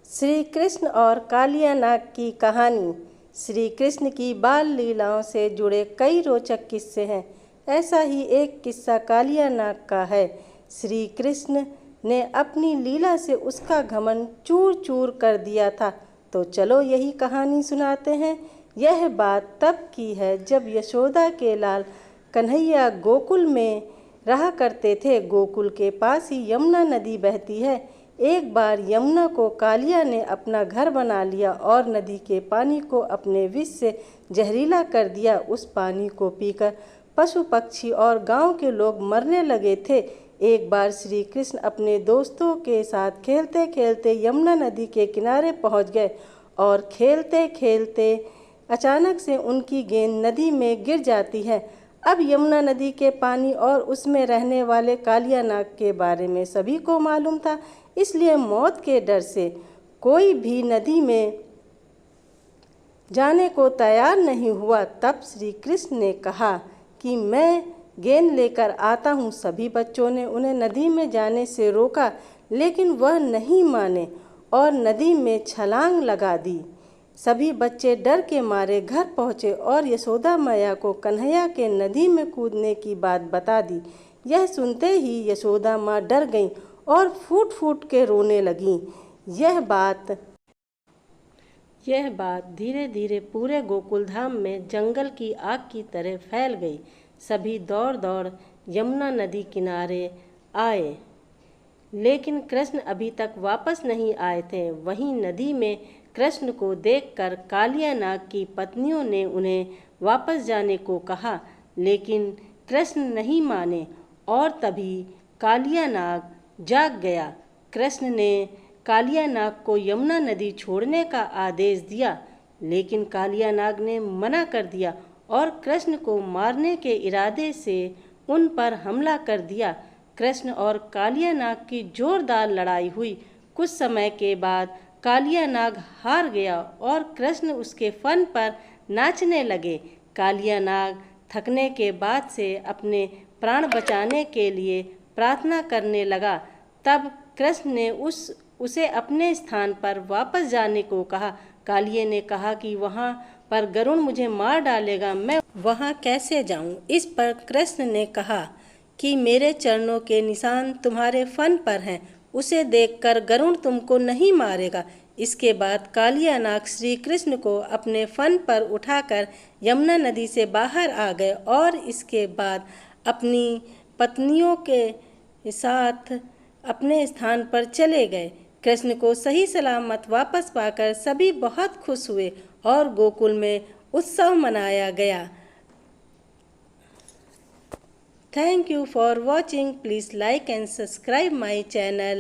श्री कृष्ण और कालिया नाग की कहानी। श्री कृष्ण की बाल लीलाओं से जुड़े कई रोचक किस्से हैं। ऐसा ही एक किस्सा कालिया नाग का है। श्री कृष्ण ने अपनी लीला से उसका घमंड चूर चूर कर दिया था। तो चलो यही कहानी सुनाते हैं। यह बात तब की है जब यशोदा के लाल कन्हैया गोकुल में रहा करते थे। गोकुल के पास ही यमुना नदी बहती है। एक बार यमुना को कालिया ने अपना घर बना लिया और नदी के पानी को अपने विष से जहरीला कर दिया। उस पानी को पीकर पशु पक्षी और गांव के लोग मरने लगे थे। एक बार श्री कृष्ण अपने दोस्तों के साथ खेलते खेलते यमुना नदी के किनारे पहुंच गए और खेलते खेलते अचानक से उनकी गेंद नदी में गिर जाती है। अब यमुना नदी के पानी और उसमें रहने वाले कालिया नाग के बारे में सभी को मालूम था, इसलिए मौत के डर से कोई भी नदी में जाने को तैयार नहीं हुआ। तब श्री कृष्ण ने कहा कि मैं गेंद लेकर आता हूँ। सभी बच्चों ने उन्हें नदी में जाने से रोका, लेकिन वह नहीं माने और नदी में छलांग लगा दी। सभी बच्चे डर के मारे घर पहुँचे और यशोदा मैया को कन्हैया के नदी में कूदने की बात बता दी। यह सुनते ही यशोदा माँ डर गईं और फूट फूट के रोने लगीं। यह बात धीरे धीरे पूरे गोकुल धाम में जंगल की आग की तरह फैल गई। सभी दौड़ दौड़ यमुना नदी किनारे आए, लेकिन कृष्ण अभी तक वापस नहीं आए थे। वहीं नदी में कृष्ण को देखकर कालिया नाग की पत्नियों ने उन्हें वापस जाने को कहा, लेकिन कृष्ण नहीं माने और तभी कालिया नाग जाग गया। कृष्ण ने कालिया नाग को यमुना नदी छोड़ने का आदेश दिया, लेकिन कालिया नाग ने मना कर दिया और कृष्ण को मारने के इरादे से उन पर हमला कर दिया। कृष्ण और कालिया नाग की जोरदार लड़ाई हुई। कुछ समय के बाद कालिया नाग हार गया और कृष्ण उसके फन पर नाचने लगे। कालिया नाग थकने के बाद से अपने प्राण बचाने के लिए प्रार्थना करने लगा। तब कृष्ण ने उसे अपने स्थान पर वापस जाने को कहा। कालिये ने कहा कि वहाँ पर गरुड़ मुझे मार डालेगा, मैं वहाँ कैसे जाऊँ। इस पर कृष्ण ने कहा कि मेरे चरणों के निशान तुम्हारे फन पर हैं, उसे देखकर गरुड़ तुमको नहीं मारेगा। इसके बाद कालिया नाग श्री कृष्ण को अपने फन पर उठाकर यमुना नदी से बाहर आ गए और इसके बाद अपनी पत्नियों के साथ अपने स्थान पर चले गए। कृष्ण को सही सलामत वापस पाकर सभी बहुत खुश हुए और गोकुल में उत्सव मनाया गया। Thank you for watching. Please like and subscribe my channel.